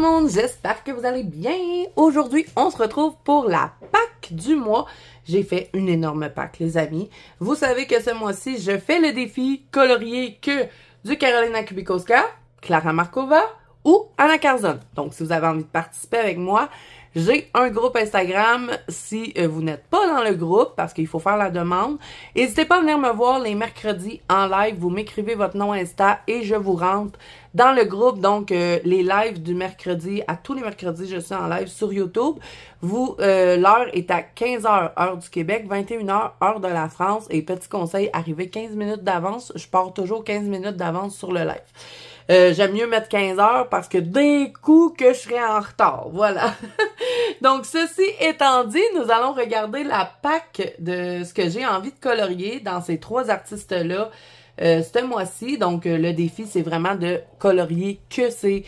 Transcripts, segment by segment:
monde, j'espère que vous allez bien. Aujourd'hui, on se retrouve pour la Pâques du mois. J'ai fait une énorme Pâques, les amis. Vous savez que ce mois-ci, je fais le défi colorier que du Karolina Kubikowska, Klara Markova ou Anna Carzon. Donc, si vous avez envie de participer avec moi, j'ai un groupe Instagram. Si vous n'êtes pas dans le groupe, parce qu'il faut faire la demande, n'hésitez pas à venir me voir les mercredis en live. Vous m'écrivez votre nom Insta et je vous rentre dans le groupe. Donc, les lives du mercredi, à tous les mercredis, je suis en live sur YouTube. L'heure est à 15h, heure du Québec, 21h, heure de la France. Et petit conseil, arrivez 15 minutes d'avance. Je pars toujours 15 minutes d'avance sur le live. J'aime mieux mettre 15 heures parce que d'un coup que je serai en retard. Voilà. Donc, ceci étant dit, nous allons regarder la Pâques de ce que j'ai envie de colorier dans ces trois artistes-là ce mois-ci. Donc, le défi, c'est vraiment de colorier que ces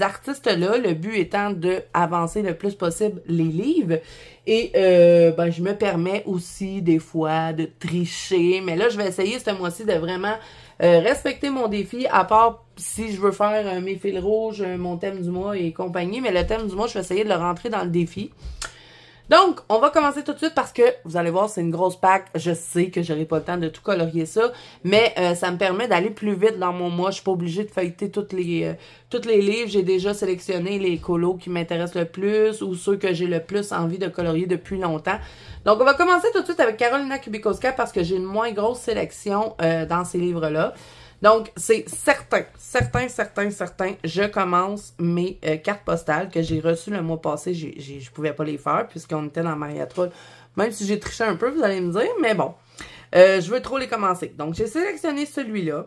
artistes-là. Le but étant de avancer le plus possible les livres. Et je me permets aussi des fois de tricher. Mais là, je vais essayer ce mois-ci de vraiment respecter mon défi, à part si je veux faire mes fils rouges, mon thème du mois et compagnie. Mais le thème du mois, je vais essayer de le rentrer dans le défi. Donc, on va commencer tout de suite parce que, vous allez voir, c'est une grosse Pâques. Je sais que j'aurai pas le temps de tout colorier ça, mais ça me permet d'aller plus vite dans mon mois. Je suis pas obligée de feuilleter tous les livres. J'ai déjà sélectionné les colos qui m'intéressent le plus ou ceux que j'ai le plus envie de colorier depuis longtemps. Donc, on va commencer tout de suite avec Karolina Kubikowska parce que j'ai une moins grosse sélection dans ces livres-là. Donc, c'est certain, je commence mes cartes postales que j'ai reçues le mois passé. Je pouvais pas les faire puisqu'on était dans Mariatroll. Même si j'ai triché un peu, vous allez me dire, mais bon. Je veux trop les commencer. Donc, j'ai sélectionné celui-là.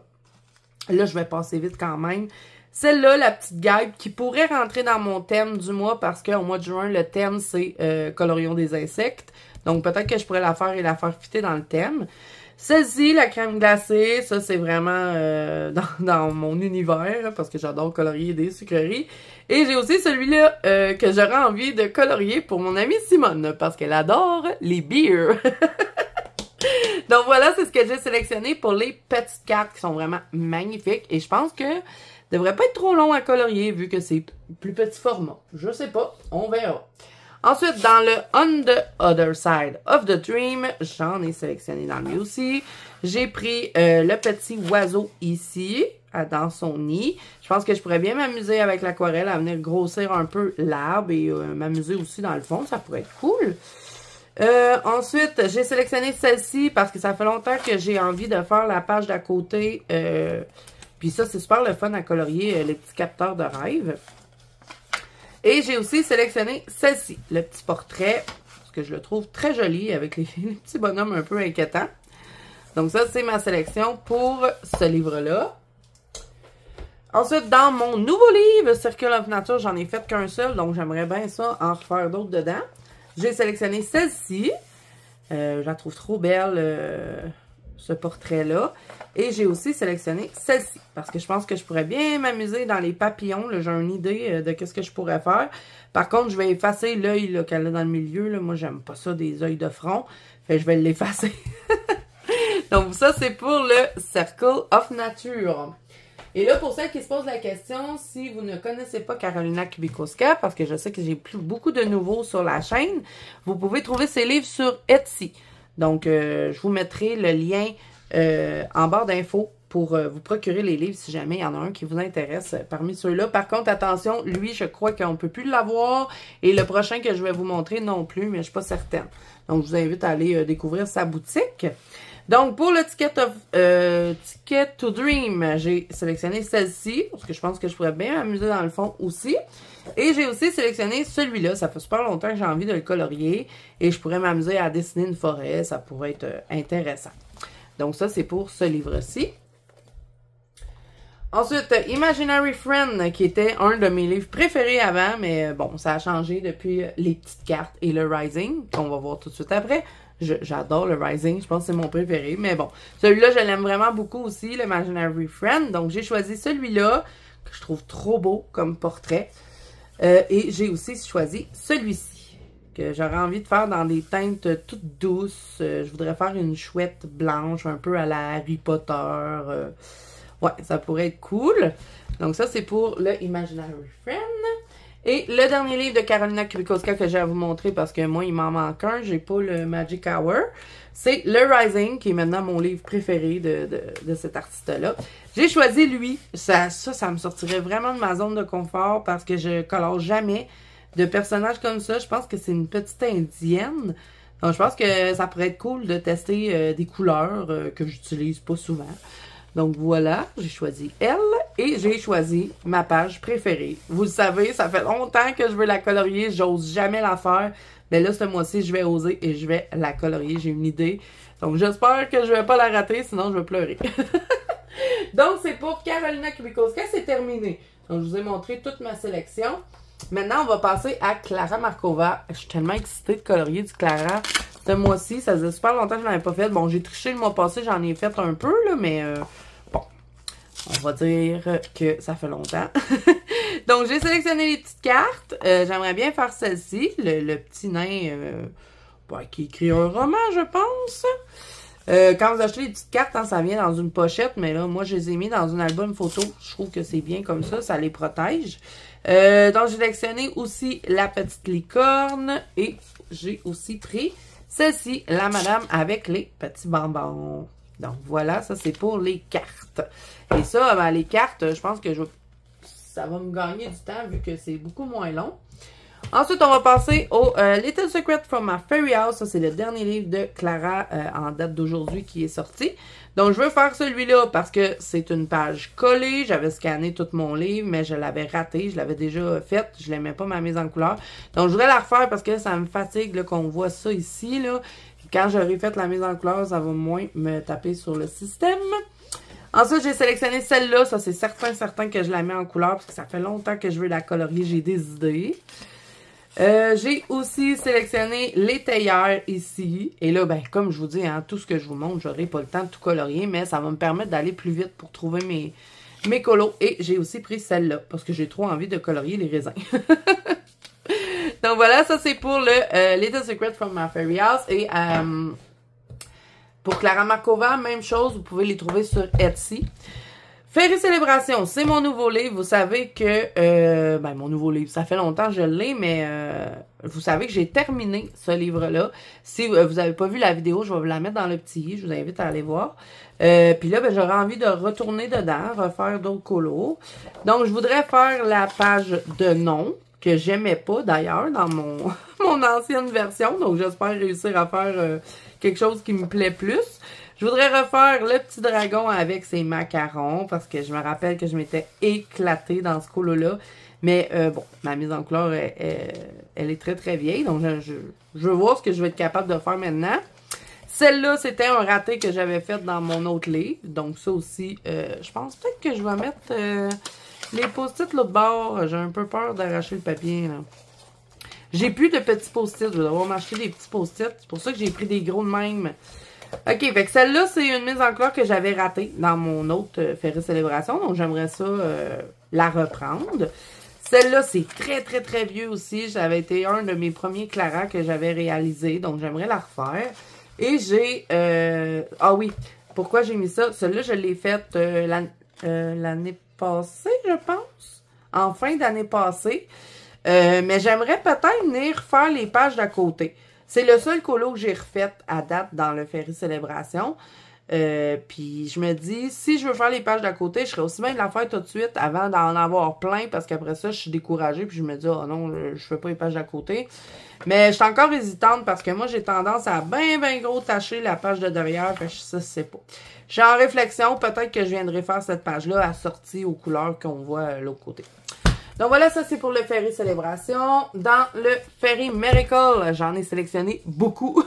Là, je vais passer vite quand même. Celle-là, la petite guide, qui pourrait rentrer dans mon thème du mois parce qu'au mois de juin, le thème, c'est colorions des insectes. Donc, peut-être que je pourrais la faire et la faire fitter dans le thème. Celle-ci, la crème glacée, ça c'est vraiment dans mon univers, là, parce que j'adore colorier des sucreries. Et j'ai aussi celui-là que j'aurais envie de colorier pour mon amie Simone, parce qu'elle adore les beers. Donc voilà, c'est ce que j'ai sélectionné pour les petites cartes qui sont vraiment magnifiques. Et je pense que devrait pas être trop long à colorier vu que c'est plus petit format. Je sais pas, on verra. Ensuite, dans le On the Other Side of the Dream, j'en ai sélectionné dans lui aussi. J'ai pris le petit oiseau ici, dans son nid. Je pense que je pourrais bien m'amuser avec l'aquarelle, à venir grossir un peu l'arbre et m'amuser aussi dans le fond. Ça pourrait être cool. Ensuite, j'ai sélectionné celle-ci parce que ça fait longtemps que j'ai envie de faire la page d'à côté. Puis ça, c'est super le fun à colorier les petits capteurs de rêve. Et j'ai aussi sélectionné celle-ci, le petit portrait, parce que je le trouve très joli avec les petits bonhommes un peu inquiétants. Donc ça, c'est ma sélection pour ce livre-là. Ensuite, dans mon nouveau livre, Circle of Nature, j'en ai fait qu'un seul, donc j'aimerais bien ça en refaire d'autres dedans. J'ai sélectionné celle-ci. Je la trouve trop belle, ce portrait-là. Et j'ai aussi sélectionné celle-ci, parce que je pense que je pourrais bien m'amuser dans les papillons. J'ai une idée de qu'est-ce que je pourrais faire. Par contre, je vais effacer l'œil qu'elle a dans le milieu. Là. Moi, j'aime pas ça, des œils de front. Fait que je vais l'effacer. Donc, ça, c'est pour le Circle of Nature. Et là, pour celles qui se posent la question, si vous ne connaissez pas Karolina Kubikowska, parce que je sais que j'ai beaucoup de nouveaux sur la chaîne, vous pouvez trouver ces livres sur Etsy. Donc, je vous mettrai le lien en barre d'infos pour vous procurer les livres si jamais il y en a un qui vous intéresse parmi ceux-là. Par contre, attention, lui, je crois qu'on ne peut plus l'avoir. Et le prochain que je vais vous montrer non plus, mais je ne suis pas certaine. Donc, je vous invite à aller découvrir sa boutique. Donc, pour le Ticket to Dream, j'ai sélectionné celle-ci, parce que je pense que je pourrais bien m'amuser dans le fond aussi. Et j'ai aussi sélectionné celui-là. Ça fait super longtemps que j'ai envie de le colorier. Et je pourrais m'amuser à dessiner une forêt. Ça pourrait être intéressant. Donc, ça, c'est pour ce livre-ci. Ensuite, Imaginary Friend, qui était un de mes livres préférés avant. Mais bon, ça a changé depuis les petites cartes et le Rising, qu'on va voir tout de suite après. J'adore le Rising, je pense que c'est mon préféré. Mais bon, celui-là, je l'aime vraiment beaucoup aussi, l'Imaginary Friend. Donc, j'ai choisi celui-là, que je trouve trop beau comme portrait. Et j'ai aussi choisi celui-ci, que j'aurais envie de faire dans des teintes toutes douces. Je voudrais faire une chouette blanche, un peu à la Harry Potter. Ouais, ça pourrait être cool. Donc ça, c'est pour le Imaginary Friend. Et le dernier livre de Karolina Krykowska que j'ai à vous montrer, parce que moi, il m'en manque un, j'ai pas le Magic Hour, c'est Le Rising, qui est maintenant mon livre préféré de cet artiste-là. J'ai choisi lui. Ça me sortirait vraiment de ma zone de confort, parce que je colore jamais de personnages comme ça. Je pense que c'est une petite indienne. Donc, je pense que ça pourrait être cool de tester des couleurs que j'utilise pas souvent. Donc voilà, j'ai choisi elle et j'ai choisi ma page préférée. Vous le savez, ça fait longtemps que je veux la colorier, j'ose jamais la faire. Mais là, ce mois-ci, je vais oser et je vais la colorier, j'ai une idée. Donc j'espère que je vais pas la rater, sinon je vais pleurer. Donc c'est pour Karolina Krykowska, c'est terminé. Donc je vous ai montré toute ma sélection. Maintenant, on va passer à Clara Markova. Je suis tellement excitée de colorier du Clara. Ce mois-ci, ça faisait super longtemps que je n'en avais pas fait. Bon, j'ai triché le mois passé, j'en ai fait un peu, là, mais bon, on va dire que ça fait longtemps. Donc, j'ai sélectionné les petites cartes. J'aimerais bien faire celle-ci, le petit nain qui écrit un roman, je pense. Quand vous achetez les petites cartes, hein, ça vient dans une pochette, mais là, moi, je les ai mis dans un album photo. Je trouve que c'est bien comme ça les protège. Donc, j'ai sélectionné aussi la petite licorne et j'ai aussi pris celle-ci, la madame avec les petits bonbons. Donc, voilà, ça, c'est pour les cartes. Et ça, ben, les cartes, je pense que ça va me gagner du temps vu que c'est beaucoup moins long. Ensuite, on va passer au Little Secret from My Fairy House. Ça, c'est le dernier livre de Clara en date d'aujourd'hui qui est sorti. Donc, je veux faire celui-là parce que c'est une page collée. J'avais scanné tout mon livre, mais je l'avais raté. Je l'avais déjà faite. Je n'aimais pas ma mise en couleur. Donc, je voudrais la refaire parce que ça me fatigue qu'on voit ça ici. Là. Quand j'aurai fait la mise en couleur, ça va moins me taper sur le système. Ensuite, j'ai sélectionné celle-là. Ça, c'est certain que je la mets en couleur parce que ça fait longtemps que je veux la colorier. J'ai des idées. J'ai aussi sélectionné les théières ici. Et là, ben, comme je vous dis, hein, tout ce que je vous montre, j'aurai pas le temps de tout colorier, mais ça va me permettre d'aller plus vite pour trouver mes colos. Et j'ai aussi pris celle-là, parce que j'ai trop envie de colorier les raisins. Donc voilà, ça c'est pour le Little Secret from My Fairy House. Et pour Clara Markova, même chose, vous pouvez les trouver sur Etsy. Fairy Célébration, c'est mon nouveau livre. Vous savez que... ben, mon nouveau livre, ça fait longtemps que je l'ai, mais vous savez que j'ai terminé ce livre-là. Si vous n'avez pas vu la vidéo, je vais vous la mettre dans le petit i. Je vous invite à aller voir. Puis là, ben, j'aurais envie de retourner dedans, refaire d'autres colos. Donc, je voudrais faire la page de nom, que j'aimais pas d'ailleurs dans mon ancienne version. Donc, j'espère réussir à faire quelque chose qui me plaît plus. Je voudrais refaire le petit dragon avec ses macarons parce que je me rappelle que je m'étais éclatée dans ce colo-là. Mais bon, ma mise en couleur, elle est très très vieille. Donc, je veux voir ce que je vais être capable de faire maintenant. Celle-là, c'était un raté que j'avais fait dans mon autre livre. Donc, ça aussi, je pense peut-être que je vais mettre les post-it l'autre bord. J'ai un peu peur d'arracher le papier, là. J'ai plus de petits post-it. Je vais devoir m'acheter des petits post-it. C'est pour ça que j'ai pris des gros de même. OK, fait que celle-là, c'est une mise en couleur que j'avais ratée dans mon autre Fairy Célébration. Donc, j'aimerais ça la reprendre. Celle-là, c'est très, très, très vieux aussi. Ça avait été un de mes premiers Clara que j'avais réalisé. Donc, j'aimerais la refaire. Et j'ai... ah oui, pourquoi j'ai mis ça? Celle-là, je l'ai faite l'année passée, je pense. En fin d'année passée. Mais j'aimerais peut-être venir faire les pages d'à côté. C'est le seul colo que j'ai refait à date dans le Fairy Célébration. Puis je me dis, si je veux faire les pages d'à côté, je serais aussi bien de la faire tout de suite avant d'en avoir plein. Parce qu'après ça, je suis découragée. Puis je me dis, oh non, je fais pas les pages d'à côté. Mais je suis encore hésitante parce que moi, j'ai tendance à bien gros tacher la page de derrière. Fait que ça, c'est pas. Je suis en réflexion. Peut-être que je viendrai faire cette page-là assortie aux couleurs qu'on voit à l'autre côté. Donc voilà, ça c'est pour le Fairy Célébration. Dans le Fairy Miracle, j'en ai sélectionné beaucoup.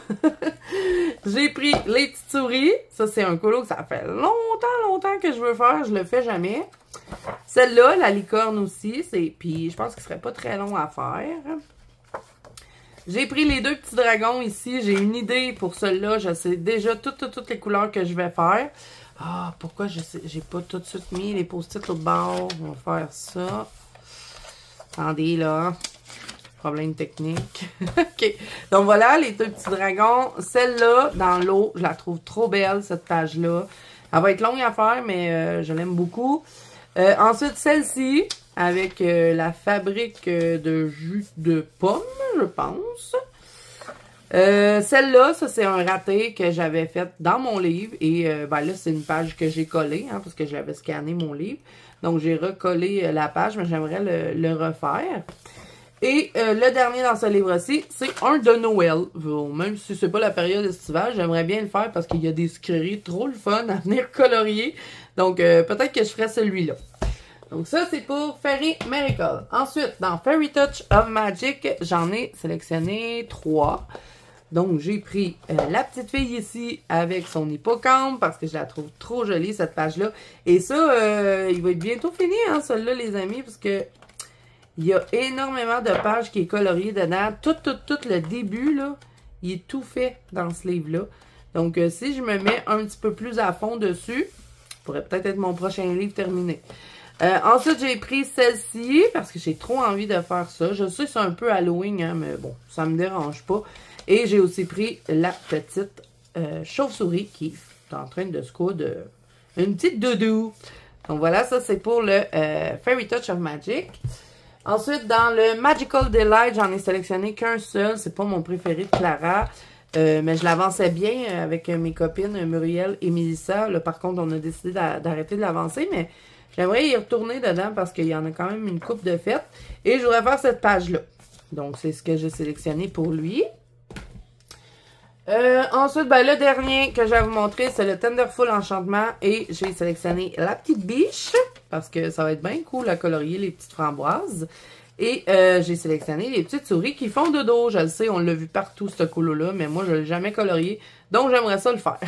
J'ai pris les petites souris. Ça c'est un colo que ça fait longtemps que je veux faire. Je le fais jamais. Celle-là, la licorne aussi. Puis je pense qu'il serait pas très long à faire. J'ai pris les deux petits dragons ici. J'ai une idée pour celle-là. Je sais déjà toutes les couleurs que je vais faire. Ah, pourquoi j'ai pas tout de suite mis les post-it au bord. On va faire ça. Attendez, là. Problème technique. OK. Donc, voilà, les deux petits dragons. Celle-là, dans l'eau, je la trouve trop belle, cette page-là. Elle va être longue à faire, mais je l'aime beaucoup. Ensuite, celle-ci, avec la fabrique de jus de pomme, je pense. Celle-là, ça c'est un raté que j'avais fait dans mon livre. Et ben là, c'est une page que j'ai collée, hein, parce que j'avais scanné mon livre. Donc, j'ai recollé la page, mais j'aimerais le refaire. Et le dernier dans ce livre-ci, c'est un de Noël. Bon, même si c'est pas la période estivale, j'aimerais bien le faire parce qu'il y a des sucreries trop le fun à venir colorier. Donc, peut-être que je ferai celui-là. Donc, ça, c'est pour Fairy Miracle. Ensuite, dans Fairy Touch of Magic, j'en ai sélectionné 3. Donc, j'ai pris la petite fille ici avec son hippocampe parce que je la trouve trop jolie, cette page-là. Et ça, il va être bientôt fini, hein, celle-là, les amis, parce que il y a énormément de pages qui est colorié dedans. Tout le début, là, il est tout fait dans ce livre-là. Donc, si je me mets un petit peu plus à fond dessus, ça pourrait peut-être être mon prochain livre terminé. Ensuite, j'ai pris celle-ci parce que j'ai trop envie de faire ça. Je sais que c'est un peu Halloween, hein, mais bon, ça me dérange pas. Et j'ai aussi pris la petite chauve-souris qui est en train de se coudre une petite doudou. Donc voilà, ça c'est pour le Fairy Touch of Magic. Ensuite, dans le Magical Delight, j'en ai sélectionné qu'un seul. C'est pas mon préféré de Clara. Mais je l'avançais bien avec mes copines Muriel et Mélissa. Là, par contre, on a décidé d'arrêter de l'avancer. Mais j'aimerais y retourner dedans parce qu'il y en a quand même une coupe de fêtes. Et je voudrais faire cette page-là. Donc, c'est ce que j'ai sélectionné pour lui. Ensuite, ben, le dernier que je vais vous montrer, c'est le Tenderful Enchantement. Et j'ai sélectionné la petite biche. Parce que ça va être bien cool à colorier les petites framboises. Et j'ai sélectionné les petites souris qui font dodo. Je le sais, on l'a vu partout, ce colo-là. Mais moi, je ne l'ai jamais colorié. Donc, j'aimerais ça le faire.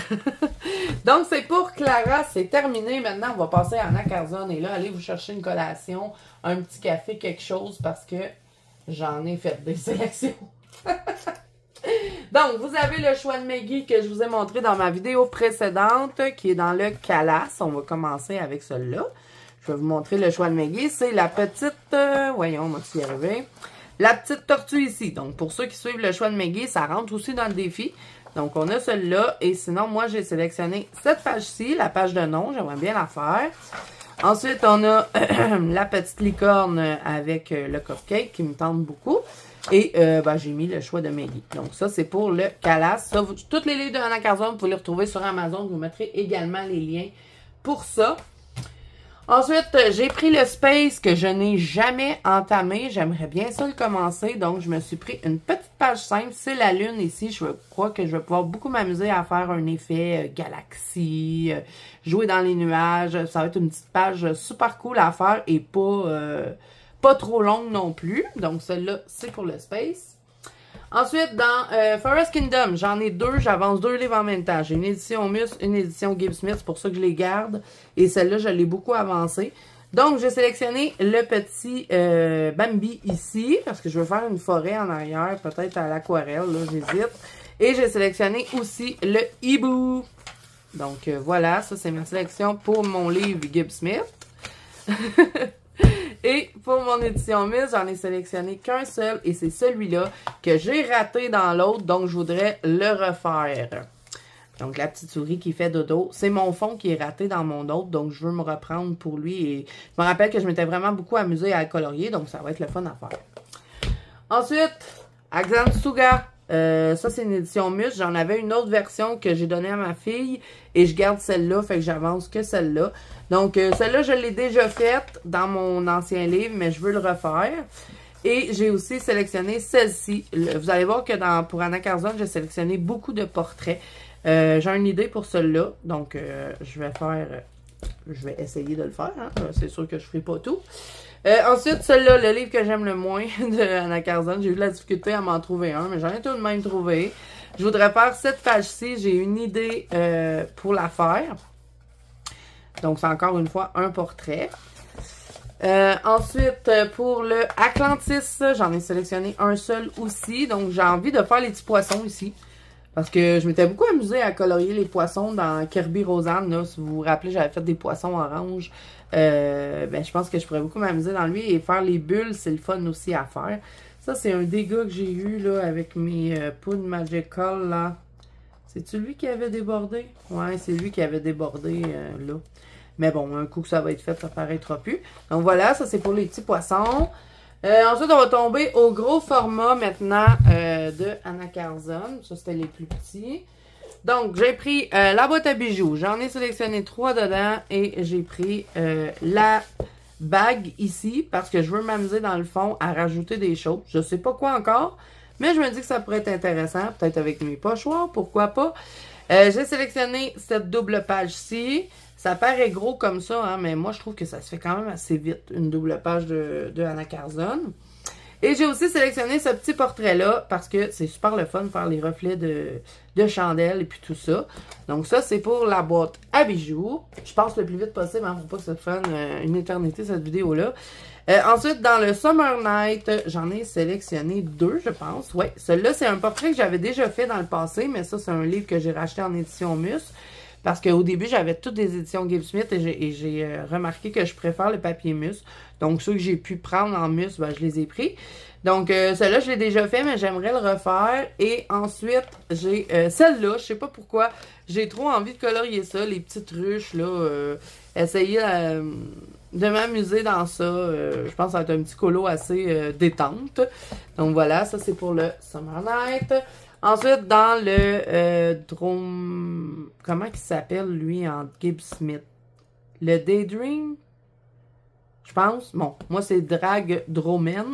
Donc, c'est pour Clara. C'est terminé. Maintenant, on va passer à Anna Carzone. Et là, allez vous chercher une collation, un petit café, quelque chose. Parce que j'en ai fait des sélections. Donc, vous avez le choix de Maggie que je vous ai montré dans ma vidéo précédente, qui est dans le Calas. On va commencer avec celui-là. Je vais vous montrer le choix de Maggie. C'est la petite, voyons, on va y arriver. La petite tortue ici. Donc, pour ceux qui suivent le choix de Maggie, ça rentre aussi dans le défi. Donc, on a celle-là. Et sinon, moi, j'ai sélectionné cette page-ci, la page de nom. J'aimerais bien la faire. Ensuite, on a la petite licorne avec le cupcake qui me tente beaucoup. Et ben, j'ai mis le choix de Maggie. Donc, ça, c'est pour le Calas. Ça, tous les livres de Anna Carzone, vous pouvez les retrouver sur Amazon. Je vous mettrai également les liens pour ça. Ensuite, j'ai pris le Space que je n'ai jamais entamé. J'aimerais bien ça le commencer. Donc, je me suis pris une petite page simple. C'est la Lune ici. Je crois que je vais pouvoir beaucoup m'amuser à faire un effet galaxie, jouer dans les nuages. Ça va être une petite page super cool à faire et pas trop longue non plus. Donc, celle-là, c'est pour le Space. Ensuite, dans Forest Kingdom, j'en ai deux. J'avance 2 livres en même temps. J'ai une édition Mus, une édition Gibbs Smith. C'est pour ça que je les garde. Et celle-là, je l'ai beaucoup avancée. Donc, j'ai sélectionné le petit Bambi ici. Parce que je veux faire une forêt en arrière. Peut-être à l'aquarelle. Là, j'hésite. Et j'ai sélectionné aussi le hibou. Donc, voilà. Ça, c'est ma sélection pour mon livre Gibbs Smith. Et pour mon édition Miss, j'en ai sélectionné qu'un seul et c'est celui-là que j'ai raté dans l'autre, donc je voudrais le refaire. Donc la petite souris qui fait dodo, c'est mon fond qui est raté dans mon autre, donc je veux me reprendre pour lui. Et je me rappelle que je m'étais vraiment beaucoup amusée à le colorier, donc ça va être le fun à faire. Ensuite, Axantsuga. Ça, c'est une édition Mus. J'en avais une autre version que j'ai donnée à ma fille. Et je garde celle-là, fait que j'avance que celle-là. Donc, celle-là, je l'ai déjà faite dans mon ancien livre, mais je veux le refaire. Et j'ai aussi sélectionné celle-ci. Vous allez voir que pour Anna Carzone, j'ai sélectionné beaucoup de portraits. J'ai une idée pour celle-là. Donc, je vais essayer de le faire. Hein. C'est sûr que je ne ferai pas tout. Ensuite, celui-là, le livre que j'aime le moins de Anna Carzone. J'ai eu de la difficulté à m'en trouver un, mais j'en ai tout de même trouvé. Je voudrais faire cette page-ci. J'ai une idée pour la faire. Donc, c'est encore une fois un portrait. Ensuite, pour le Atlantis, j'en ai sélectionné un seul aussi. Donc, j'ai envie de faire les petits poissons ici. Parce que je m'étais beaucoup amusée à colorier les poissons dans Kirby Roseanne. Là. Si vous vous rappelez, j'avais fait des poissons orange. Ben, je pense que je pourrais beaucoup m'amuser dans lui. Et faire les bulles, c'est le fun aussi à faire. Ça, c'est un dégât que j'ai eu là avec mes poudres Magical. Là. C'est-tu lui qui avait débordé? Ouais, c'est lui qui avait débordé là. Mais bon, un coup que ça va être fait, ça paraîtra plus. Donc voilà, ça c'est pour les petits poissons. Ensuite, on va tomber au gros format maintenant de Anna Carzon. Ça, c'était les plus petits. Donc, j'ai pris la boîte à bijoux. J'en ai sélectionné 3 dedans et j'ai pris la bague ici parce que je veux m'amuser dans le fond à rajouter des choses. Je sais pas quoi encore, mais je me dis que ça pourrait être intéressant. Peut-être avec mes pochoirs, pourquoi pas. J'ai sélectionné cette double page-ci. Ça paraît gros comme ça, hein, mais moi, je trouve que ça se fait quand même assez vite, une double page de Anna Carzon. Et j'ai aussi sélectionné ce petit portrait-là parce que c'est super le fun de faire les reflets de chandelle et puis tout ça. Donc ça, c'est pour la boîte à bijoux. Je passe le plus vite possible, hein, pour pas que ça prenne une éternité, cette vidéo-là. Ensuite, dans le Summer Night, j'en ai sélectionné 2, je pense. Ouais, celui-là, c'est un portrait que j'avais déjà fait dans le passé, mais ça, c'est un livre que j'ai racheté en édition Mus. Parce qu'au début, j'avais toutes des éditions Gibbs-Smith et j'ai remarqué que je préfère le papier Mus. Donc, ceux que j'ai pu prendre en Mus, ben, je les ai pris. Donc, celle-là, je l'ai déjà fait, mais j'aimerais le refaire. Et ensuite, j'ai celle-là, je sais pas pourquoi, j'ai trop envie de colorier ça, les petites ruches, là. Essayer de m'amuser dans ça. Je pense que ça va être un petit colo assez détente. Donc, voilà, ça, c'est pour le Summer Night. Ensuite, dans le Drome... Comment il s'appelle, lui, en Gibbs-Smith? Le Daydream? Je pense. Bon, moi, c'est Drag Dromen.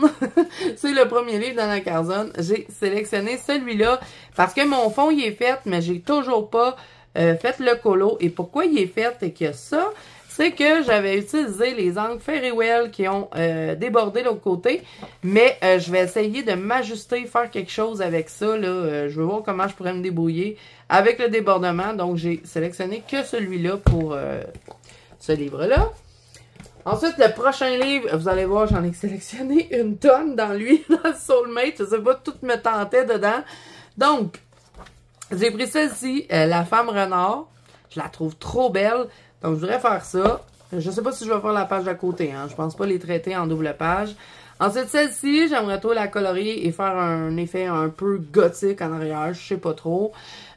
C'est le premier livre d'Anna Carzon. J'ai sélectionné celui-là parce que mon fond, il est fait, mais j'ai toujours pas fait le colo. Et pourquoi il est fait et que ça... c'est que j'avais utilisé les angles Fairy-Well qui ont débordé de l'autre côté. Mais je vais essayer de m'ajuster, faire quelque chose avec ça. Là. Je veux voir comment je pourrais me débrouiller avec le débordement. Donc, j'ai sélectionné que celui-là pour ce livre-là. Ensuite, le prochain livre, vous allez voir, j'en ai sélectionné une tonne dans lui, dans le Soulmate. Je sais pas, tout me tentait dedans. Donc, j'ai pris celle-ci, La Femme Renard. Je la trouve trop belle. Donc, je voudrais faire ça. Je ne sais pas si je vais faire la page d'à côté. Hein. Je pense pas les traiter en double page. Ensuite, celle-ci, j'aimerais trop la colorier et faire un effet un peu gothique en arrière. Je sais pas trop.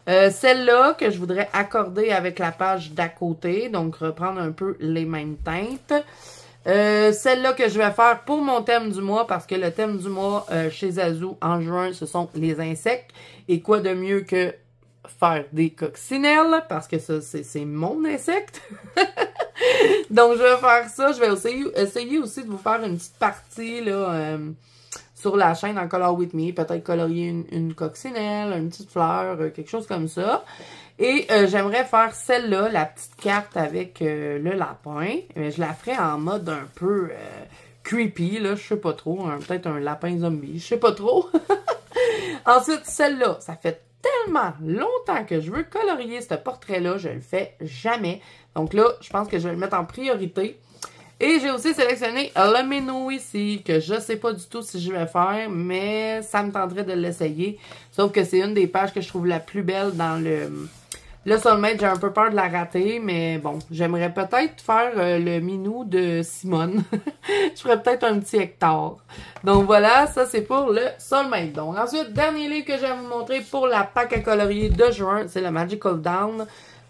Celle-là, que je voudrais accorder avec la page d'à côté. Donc, reprendre un peu les mêmes teintes. Celle-là que je vais faire pour mon thème du mois. Parce que le thème du mois chez Zazu en juin, ce sont les insectes. Et quoi de mieux que faire des coccinelles, parce que ça, c'est mon insecte. Donc, je vais faire ça. Je vais essayer aussi de vous faire une petite partie, là, sur la chaîne en Color With Me. Peut-être colorier une coccinelle, une petite fleur, quelque chose comme ça. Et j'aimerais faire celle-là, la petite carte avec le lapin. Mais je la ferai en mode un peu creepy, là, je sais pas trop. Peut-être un lapin zombie, je sais pas trop. Ensuite, celle-là, ça fait tellement longtemps que je veux colorier ce portrait-là, je le fais jamais. Donc là, je pense que je vais le mettre en priorité. Et j'ai aussi sélectionné le menu ici, que je sais pas du tout si je vais faire, mais ça me tenterait de l'essayer. Sauf que c'est une des pages que je trouve la plus belle dans le Soulmate. J'ai un peu peur de la rater, mais bon, j'aimerais peut-être faire le minou de Simone. Je ferais peut-être un petit hectare. Donc voilà, ça c'est pour le Soulmate. Donc ensuite, dernier livre que je vais vous montrer pour la pack à colorier de juin, c'est le Magical Down.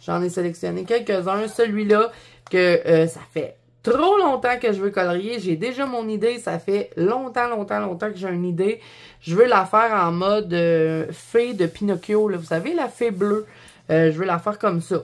J'en ai sélectionné quelques-uns. Celui-là, que ça fait trop longtemps que je veux colorier. J'ai déjà mon idée. Ça fait longtemps que j'ai une idée. Je veux la faire en mode fée de Pinocchio. Là. Vous savez, la fée bleue. Je veux la faire comme ça.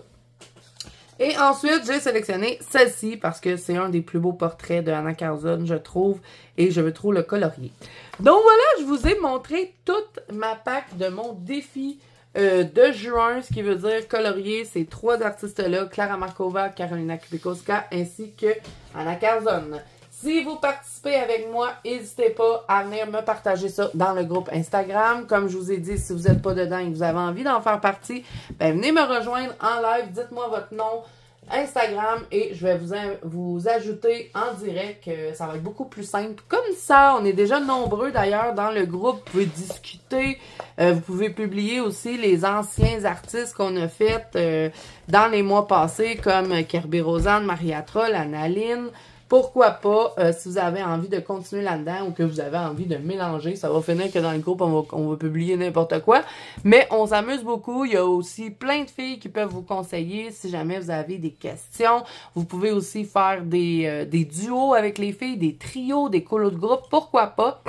Et ensuite, j'ai sélectionné celle-ci parce que c'est un des plus beaux portraits de Anna Carzon, je trouve. Et je veux trop le colorier. Donc voilà, je vous ai montré toute ma pack de mon défi de juin, ce qui veut dire colorier ces 3 artistes-là, Clara Markova, Karolina Kubikowska, ainsi que Anna Carzon. Si vous participez avec moi, n'hésitez pas à venir me partager ça dans le groupe Instagram. Comme je vous ai dit, si vous n'êtes pas dedans et que vous avez envie d'en faire partie, ben venez me rejoindre en live, dites-moi votre nom, Instagram, et je vais vous ajouter en direct. Ça va être beaucoup plus simple. Comme ça, on est déjà nombreux d'ailleurs dans le groupe. Vous pouvez discuter. Vous pouvez publier aussi les anciens artistes qu'on a fait dans les mois passés, comme Kirby Rosanne, Maria Troll, Annaline. pourquoi pas, si vous avez envie de continuer là-dedans ou que vous avez envie de mélanger, ça va finir que dans le groupe, on va publier n'importe quoi. Mais on s'amuse beaucoup. Il y a aussi plein de filles qui peuvent vous conseiller si jamais vous avez des questions. Vous pouvez aussi faire des duos avec les filles, des trios, des colos de groupe, pourquoi pas.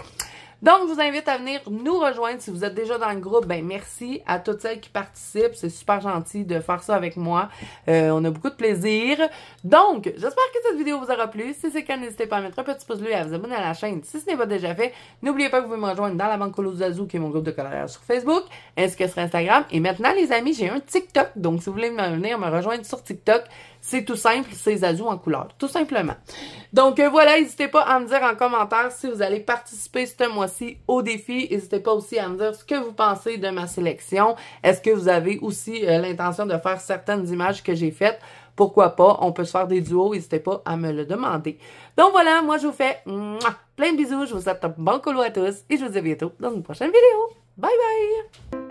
Donc, je vous invite à venir nous rejoindre. Si vous êtes déjà dans le groupe, ben merci à toutes celles qui participent. C'est super gentil de faire ça avec moi. On a beaucoup de plaisir. Donc, j'espère que cette vidéo vous aura plu. Si c'est le cas, n'hésitez pas à mettre un petit pouce bleu et à vous abonner à la chaîne si ce n'est pas déjà fait. N'oubliez pas que vous pouvez me rejoindre dans la Banque Colo Zazu, qui est mon groupe de coloriage sur Facebook, ainsi que sur Instagram. Et maintenant, les amis, j'ai un TikTok. Donc, si vous voulez venir me rejoindre sur TikTok, c'est tout simple, c'est Zazu en couleur, tout simplement. Donc voilà, n'hésitez pas à me dire en commentaire si vous allez participer ce mois-ci au défi. N'hésitez pas aussi à me dire ce que vous pensez de ma sélection. Est-ce que vous avez aussi l'intention de faire certaines images que j'ai faites? Pourquoi pas? On peut se faire des duos, n'hésitez pas à me le demander. Donc voilà, moi je vous fais plein de bisous, je vous souhaite un bon colo à tous et je vous dis à bientôt dans une prochaine vidéo. Bye bye!